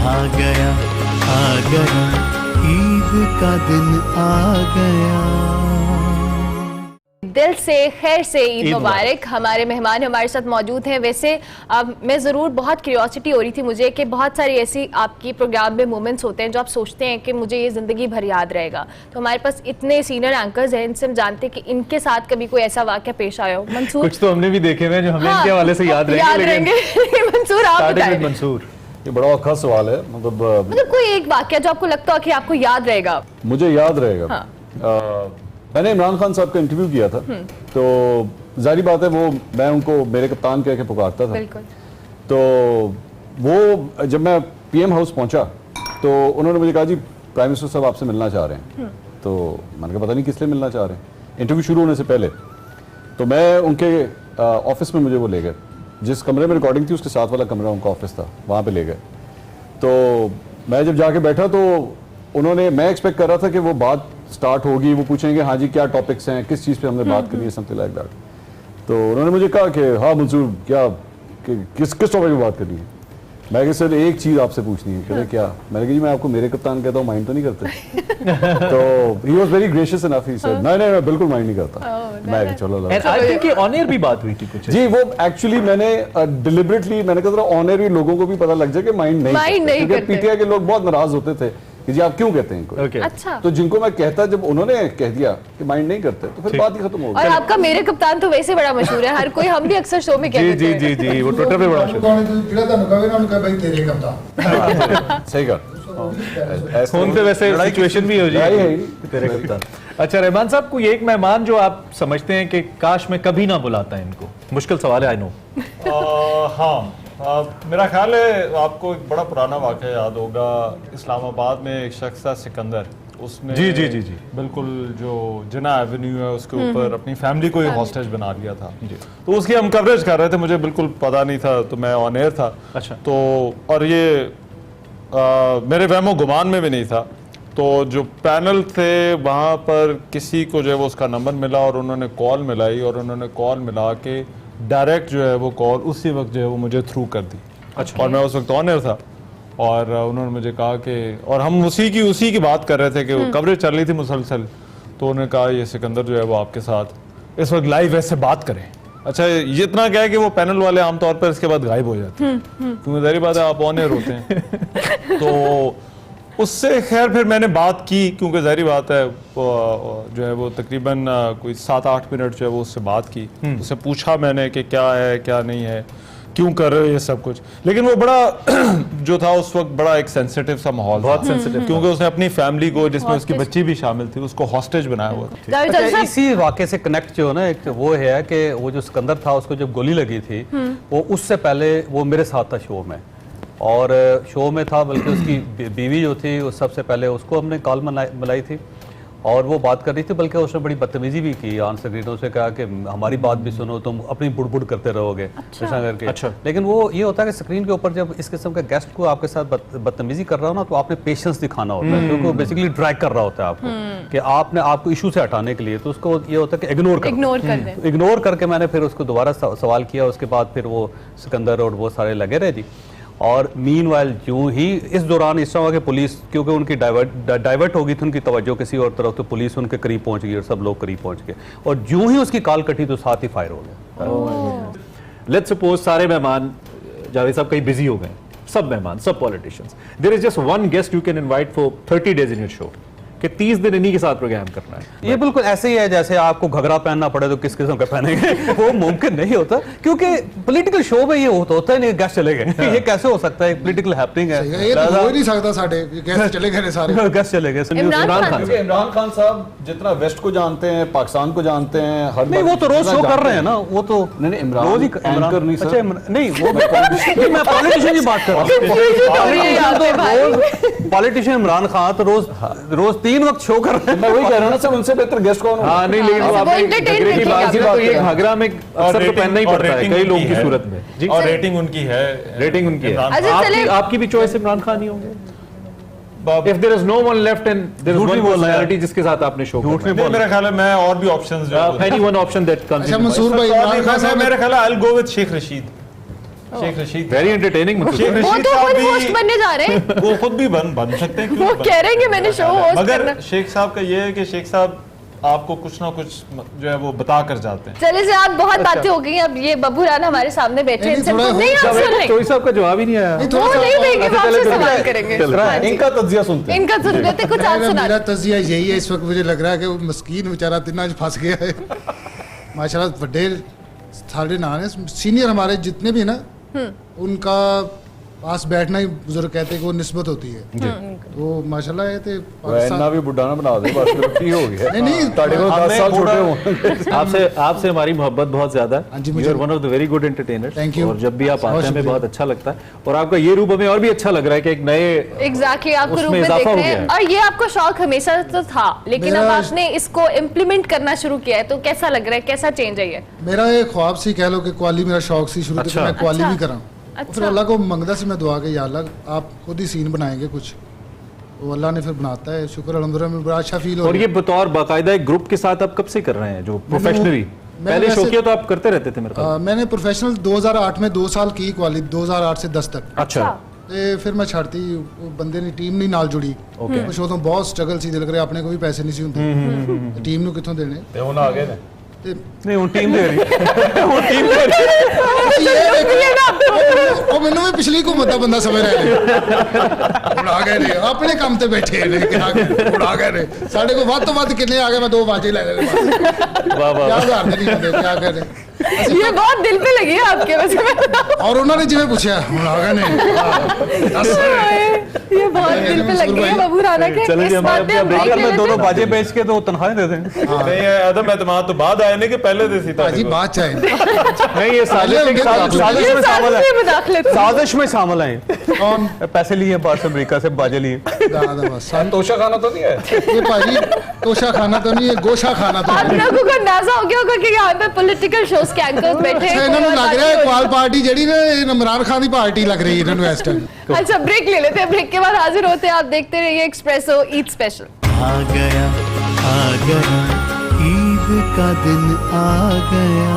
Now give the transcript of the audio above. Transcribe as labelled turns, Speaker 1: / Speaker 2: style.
Speaker 1: आ गया ईद का दिन आ गया।
Speaker 2: दिल से खैर से ईद मुबारक। हमारे मेहमान हमारे साथ मौजूद हैं। वैसे मैं ज़रूर बहुत क्यूरियोसिटी हो रही थी मुझे कि बहुत सारी ऐसी आपकी प्रोग्राम में मोमेंट्स होते हैं जो आप सोचते हैं कि मुझे ये ज़िंदगी भर याद रहेगा। तो हमारे पास इतने सीनियर एंकर्स हैं, इनसे हम जानते हैं कि इनके साथ कभी कोई ऐसा वाक़या पेश आया हो। मंसूर,
Speaker 3: कुछ तो हमने भी देखे हुए जो हमें इनके हवाले से याद रहेंगे।
Speaker 2: मंसूर, आप बताएं।
Speaker 3: मंसूर,
Speaker 4: ये बड़ा औखा सवाल है। मतलब
Speaker 2: कोई एक वाक़या जो आपको लगता हो कि आपको याद रहेगा।
Speaker 4: मुझे याद रहेगा।
Speaker 2: हाँ।
Speaker 4: मैंने इमरान खान साहब का इंटरव्यू किया था, तो जाहिर बात है वो मैं उनको मेरे कप्तान कह के पुकारता था।
Speaker 2: बिल्कुल।
Speaker 4: तो वो जब मैं पीएम हाउस पहुंचा तो उन्होंने मुझे कहा जी प्राइम मिनिस्टर साहब आपसे मिलना चाह रहे हैं। तो मैंने कहा पता नहीं किस लिए मिलना चाह रहे हैं। इंटरव्यू शुरू होने से पहले तो मैं उनके ऑफिस में मुझे वो ले गए, जिस कमरे में रिकॉर्डिंग थी उसके साथ वाला कमरा उनका ऑफिस था, वहाँ पे ले गए। तो मैं जब जाके बैठा तो उन्होंने, मैं एक्सपेक्ट कर रहा था कि वो बात स्टार्ट होगी, वो पूछेंगे हाँ जी क्या टॉपिक्स हैं, किस चीज़ पे हमने बात करनी है, समथिंग लाइक दैट। तो उन्होंने मुझे कहा कि हाँ मंसूर क्या किस टॉपिक पे बात करनी है। मैं कहा सर एक चीज़ आपसे पूछनी है। कहते क्या? मैंने कहा जी मैं आपको मेरे कप्तान कहता हूँ, माइंड तो नहीं करते? तो he was very gracious enough, he said नहीं मैं बिल्कुल माइंड नहीं करता। मैं चलो
Speaker 3: आई थिंक ऑन एयर भी बात हुई थी कुछ
Speaker 4: जी। वो एक्चुअली मैंने डिलिबरेटली मैंने कहा ऑन एयर लोगों को भी पता लग जाए कि माइंड नहीं करते। पीटीआई के लोग बहुत नाराज होते थे कि जी आप क्यों कहते हैं इनको।
Speaker 2: अच्छा।
Speaker 4: तो जिनको मैं कहता, जब उन्होंने कह दिया कि माइंड नहीं करते तो फिर बात ही खत्म हो गई।
Speaker 2: और आपका मेरे कप्तान तो वैसे बड़ा मशहूर है, हर कोई, हम भी अक्सर शो में कहते हैं।
Speaker 3: जी जी जी, वो ट्विटर पे बड़ा
Speaker 4: सही कहा।
Speaker 3: फोन पे वैसे सिचुएशन भी हो जाए तेरे कप्तान। अच्छा रहमान साहब, कोई एक मेहमान जो आप समझते हैं कि काश मैं कभी ना बुलाता इनको? मुश्किल सवाल है, आई नो।
Speaker 5: हाँ, मेरा ख्याल है आपको एक बड़ा पुराना वाक़या याद होगा। इस्लामाबाद में एक शख्स था सिकंदर, उसने
Speaker 3: जी जी जी जी
Speaker 5: बिल्कुल जो जिना एवेन्यू है उसके ऊपर अपनी फैमिली को ही हॉस्टेज बना लिया था। तो उसकी हम कवरेज कर रहे थे, मुझे बिल्कुल पता नहीं था, तो मैं ऑन एयर था।
Speaker 3: अच्छा।
Speaker 5: तो और ये मेरे वहमो गुमान में भी नहीं था। तो जो पैनल थे वहाँ पर किसी को जो है वो उसका नंबर मिला और उन्होंने कॉल मिलाई और उन्होंने कॉल मिला के डायरेक्ट जो है वो कॉल उसी वक्त जो है वो मुझे थ्रू कर दी। अच्छा। और मैं उस वक्त ऑन एयर था और उन्होंने मुझे कहा कि, और हम उसी की बात कर रहे थे कि कवरेज चल रही थी मुसलसल। तो उन्होंने कहा ये सिकंदर जो है वो आपके साथ इस वक्त लाइव ऐसे बात करें। अच्छा, ये इतना क्या है कि वो पैनल वाले आमतौर पर इसके बाद गायब हो जाते हैं क्योंकि जाहिर बात है आप ऑन एयर होते हैं। तो उससे खैर फिर मैंने बात की, क्योंकि जाहिर बात है जो है वो तकरीबन कोई 7-8 मिनट जो है वो उससे बात की। उससे पूछा मैंने कि क्या है क्या नहीं है, क्यों कर रहे हो ये सब कुछ। लेकिन वो बड़ा जो था उस वक्त बड़ा एक सेंसिटिव सा माहौल, बहुत सेंसिटिव, क्योंकि उसने अपनी फैमिली को, जिसमें उसकी बच्ची भी शामिल थी, उसको हॉस्टेज बनाया हुआ था।
Speaker 6: अच्छा, इसी वाक़े से कनेक्ट जो है ना, एक वो है कि वो जो सिकंदर था उसको जब गोली लगी थी वो उससे पहले वो मेरे साथ था शो में, और शो में था, बल्कि उसकी बीवी जो थी उस सबसे पहले उसको हमने कॉल मिलाई थी और वो बात कर रही थी, बल्कि उसने बड़ी बदतमीजी भी की ऑन स्क्रीन। उसने कहा कि हमारी बात भी सुनो, तुम अपनी बुड़बुड़ करते रहोगे ऐसा करके। अच्छा। लेकिन वो ये होता है कि स्क्रीन के ऊपर जब इस किस्म के गेस्ट को आपके साथ बदतमीजी कर रहा हो ना, तो आपने पेशेंस दिखाना होता है, क्योंकि वो बेसिकली ड्रैग कर रहा होता है आपको कि आपने आपको इशू से हटाने के लिए। तो उसको ये होता है कि इग्नोर करके मैंने फिर उसको दोबारा सवाल किया। उसके बाद फिर वो सिकंदर और वो सारे लगे रहे जी। और मीनवाइल यूं ही इस दौरान इस तरह कि पुलिस, क्योंकि उनकी डाइवर्ट हो गई थी उनकी तवज्जो किसी और तरफ, तो पुलिस उनके करीब पहुंच गई और सब लोग करीब पहुंच गए, और यूं ही उसकी कॉल कटी तो साथ ही फायर हो गया।
Speaker 3: लेट्स सपोज सारे मेहमान जावेद साहब कहीं बिजी हो गए, सब मेहमान, सब politicians, there is just one guest you can invite for 30 days in your show, कि 30 दिन इन्हीं के साथ प्रोग्राम करना है।
Speaker 6: ये बिल्कुल ऐसे ही है जैसे आपको घघरा पहनना पड़े तो किस किस्म का पहनेंगे वो मुमकिन नहीं होता, क्योंकि पॉलिटिकल शो में ये होता ही नहीं, गेस्ट चले गए। ये कैसे हो सकता है? पॉलिटिकल हैपनिंग है,
Speaker 7: ये तो हो ही नहीं सकता। साढ़े गेस्ट चले गए सारे,
Speaker 6: गेस्ट चले गए।
Speaker 4: इमरान खान साहब जितना वेस्ट को जानते हैं, पाकिस्तान को जानते हैं, हर
Speaker 6: नहीं वो तो रोज शो कर रहे हैं ना, वो तो
Speaker 4: नहीं इमरान एंकर नहीं सर,
Speaker 6: नहीं वो मैं पॉलिटिशियन की बात कर रहा हूँ। पॉलिटिशियन इमरान खान तो रोज 3 वक्त शो कर रहे हैं।
Speaker 4: मैं वही कह रहा हूँ ना सर, उनसे बेहतर गेस्ट कौन?
Speaker 3: हाँ नहीं, लेकिन वो आपने घघरे की बात की तो ये घघरा में अक्सर तो पहनना ही पड़ता है कई लोगों की सूरत में।
Speaker 5: और रेटिंग उनकी है,
Speaker 3: रेटिंग उनकी है। आपकी भी चॉइस इमरान खान ही होंगे। If there is no one left and there is one personality जिसके साथ आपने शो किया,
Speaker 5: मेरा ख्याल है मैं और भी ऑप्शंस जो
Speaker 3: any one option that comes.
Speaker 7: अच्छा मंसूर भाई, इमरान खान साहब
Speaker 5: मेरा ख्याल है I'll go with Sheikh Rashid. Sheikh Rashid
Speaker 3: very entertaining
Speaker 5: Sheikh
Speaker 2: वो
Speaker 5: रशीद
Speaker 2: तो
Speaker 5: साहब
Speaker 2: खुद
Speaker 5: भी
Speaker 2: होस्ट बनने जा रहे हैं।
Speaker 5: वो खुद भी बन सकते हैं, क्यों
Speaker 2: वो
Speaker 5: नहीं बन
Speaker 2: कह रहे हैं कि
Speaker 5: सकते?
Speaker 2: मैंने शो होस्ट
Speaker 5: मगर
Speaker 2: करना।
Speaker 5: शेख साहब का ये है कि शेख साहब आपको कुछ ना कुछ जो है वो बता कर जाते हैं।
Speaker 2: चले से आप बहुत बातें हो गई, अब ये बबू राना हमारे सामने बैठे हैं,
Speaker 7: नहीं,
Speaker 2: इनसे
Speaker 7: थोड़ा
Speaker 2: नहीं आप सुन रहे
Speaker 3: चोई साहब का जवाब ही नहीं आया।
Speaker 7: नहीं,
Speaker 2: वो
Speaker 7: थोड़ा सा
Speaker 2: नहीं देंगे, वो
Speaker 3: अच्छा,
Speaker 2: आपसे
Speaker 3: चलो,
Speaker 2: सवाल
Speaker 3: चलो,
Speaker 2: करेंगे।
Speaker 3: चलो।
Speaker 2: हाँ जी।
Speaker 4: इनका तज्जिया सुनते हैं।
Speaker 2: इनका जरूरत है, कुछ आप
Speaker 7: मेरा
Speaker 2: सुना
Speaker 7: मेरा तजिया यही है इस वक्त, मुझे लग रहा है कि वो मस्कीन बेचारा तिना फंस गया है। माशाल्लाह बड़े सारे नाम है, सीनियर हमारे जितने भी ना उनका पास बैठना ही बुजुर्ग कहते हैं कि वो निस्बत होती है। तो माशाल्लाह ये थे
Speaker 4: इतना भी बुढ़ा ना बना दे, बस फिर हो गया।
Speaker 7: नहीं, नहीं,
Speaker 4: ताड़े को 10 साल छोटे हो।
Speaker 3: आपसे हमारी मोहब्बत बहुत ज्यादा
Speaker 7: हाँ जी,
Speaker 3: है।
Speaker 7: मुझे-
Speaker 3: you are one of the very good entertainer.
Speaker 7: Thank you।
Speaker 3: और जब भी आप
Speaker 7: बहुत
Speaker 3: आते हैं हमें
Speaker 7: शुक्रिया।
Speaker 3: बहुत अच्छा लगता है, और आपका ये रूप हमें और भी अच्छा लग रहा है कि एक नए
Speaker 2: एग्जैक्टली आपको
Speaker 3: उसमें
Speaker 2: रूप में
Speaker 3: इजाफा
Speaker 2: देख
Speaker 3: हो
Speaker 2: रहे
Speaker 3: गया
Speaker 2: हैं,
Speaker 3: है।
Speaker 2: और ये आपको शौक हमेशा तो था, लेकिन अब
Speaker 7: मेरा-
Speaker 2: आपने इसको इम्प्लीमेंट करना शुरू किया है, तो कैसा लग रहा है, कैसा चेंज है ये?
Speaker 7: मेरा एक ख्वाब सी कह लो कि क्वाली मेरा शौक सी शुरू
Speaker 3: अच्छा।
Speaker 7: से मैं क्वाली
Speaker 2: अच्छा।
Speaker 7: भी करा।
Speaker 2: अच्छा।
Speaker 7: फिर अल्लाह को मंगदा से मैं दुआ के या अल्लाह आप खुद ही सीन बनाएंगे कुछ, तो अल्लाह ने फिर बनाता है, शुक्र अल्हम्दुलिल्लाह, में बड़ा अच्छा फील हो
Speaker 3: और
Speaker 7: रहा
Speaker 3: ये
Speaker 7: है।
Speaker 3: बतौर बाकायदा एक ग्रुप के साथ आप कब से कर रहे हैं जो प्रोफेशनली? पहले
Speaker 7: वैसे-
Speaker 3: शौकिया तो आप करते रहते थे मेरे ख्याल।
Speaker 7: मैंने प्रोफेशनल 2008 में 2 साल की क्वाली, 2008 से 10 तक।
Speaker 3: अच्छा
Speaker 7: ਤੇ ਫਿਰ ਮੈਂ ਛੱਡਤੀ, ਉਹ ਬੰਦੇ ਦੀ ਟੀਮ ਨਹੀਂ ਨਾਲ ਜੁੜੀ। ਕੁਛ ਉਦੋਂ ਬਹੁਤ ਸਟਰਗਲ ਸੀ, ਦਿਲ ਕਰੇ ਆਪਣੇ ਕੋਲ ਵੀ ਪੈਸੇ ਨਹੀਂ ਸੀ ਹੁੰਦੇ, ਟੀਮ ਨੂੰ ਕਿੱਥੋਂ ਦੇਣੇ।
Speaker 5: ਤੇ ਹੁਣ ਆ ਗਏ ਨੇ
Speaker 7: ਤੇ
Speaker 6: नहीं वो टीम दे रही
Speaker 7: ਉਹ ਮੈਨੂੰ ਵੀ ਪਿਛਲੀ ਘੁੰਮਤ ਦਾ ਬੰਦਾ ਸਮਝ ਰਿਹਾ ਨੇ। ਹੁਣ ਆ ਗਏ ਨੇ ਆਪਣੇ ਕੰਮ ਤੇ ਬੈਠੇ ਨੇ, ਕਿ ਹੁਣ ਆ ਗਏ ਨੇ ਸਾਡੇ ਕੋਲ ਵੱਧ ਤੋਂ ਵੱਧ ਕਿੰਨੇ ਆ ਗਏ, ਮੈਂ 2 ਵਾਜੇ ਲੈ ਲੈਣੇ ਬਸ।
Speaker 3: वाह वाह
Speaker 7: 50,000 ਦੇ ਨਹੀਂ ਹੁੰਦੇ, ਕਿਆ ਕਹਦੇ।
Speaker 2: ये बहुत दिल पे लगी है आपके वैसे।
Speaker 7: ਔਰ ਉਹਨਾਂ ਨੇ ਜਿਵੇਂ ਪੁੱਛਿਆ ਹੁਣ ਆ ਗਏ ਨੇ ਦੱਸ।
Speaker 2: ये बहुत दिल पे लगी है बबू राना के।
Speaker 3: चलो जी,
Speaker 2: इस
Speaker 3: हमारे
Speaker 2: बात पे हम
Speaker 3: अपने
Speaker 2: break
Speaker 6: अगर
Speaker 2: ले
Speaker 6: मैं
Speaker 2: लेते
Speaker 6: दोनों
Speaker 2: हैं।
Speaker 6: बाजे बेच के तो तनख्वाहें दे दें।
Speaker 5: नहीं ये आदम एतमाद तो बाद आए ने कि पहले दे सी
Speaker 7: ਭਾਜੀ ਬਾਅਦ ਚ ਆਏ ਨੇ।
Speaker 3: नहीं, ये साजिश एक साजिश
Speaker 6: साजिश
Speaker 2: ये
Speaker 6: में शामिल
Speaker 2: साजिश में
Speaker 6: है,
Speaker 2: मुदाखलत हुई।
Speaker 6: साजिश में शामिल है।
Speaker 7: ਕੌन
Speaker 6: पैसे लिए बाहर से अमेरिका से बाजे लिए।
Speaker 7: ज़्यादा बस
Speaker 4: तोशा खाना तो नहीं है।
Speaker 7: ये भाजी तोशा खाना तो नहीं है, गोशा खाना तो
Speaker 2: आप
Speaker 7: है।
Speaker 2: लोगों को अंदाजा हो गया होगा कि यहाँ पे पॉलिटिकल शोज के एंकर्स बैठे
Speaker 7: अच्छा
Speaker 2: हैं,
Speaker 7: ਇਹਨਾਂ ਨੂੰ
Speaker 2: कोई और
Speaker 7: ਲੱਗ
Speaker 2: बात
Speaker 7: ਰਿਹਾ ਹੈ
Speaker 2: नहीं
Speaker 7: ਇਕਬਾਲ पार्टी ਜਿਹੜੀ ना ये इमरान खान की पार्टी लग रही है ਇਹਨਾਂ ਨੂੰ ਇਸ टाइम।
Speaker 2: होती। अच्छा ब्रेक ले लेते हैं, ब्रेक के बाद हाजिर होते हैं, आप देखते रहिए एक्सप्रेसो ईद स्पेशल।
Speaker 1: आ गया ईद का दिन आ गया।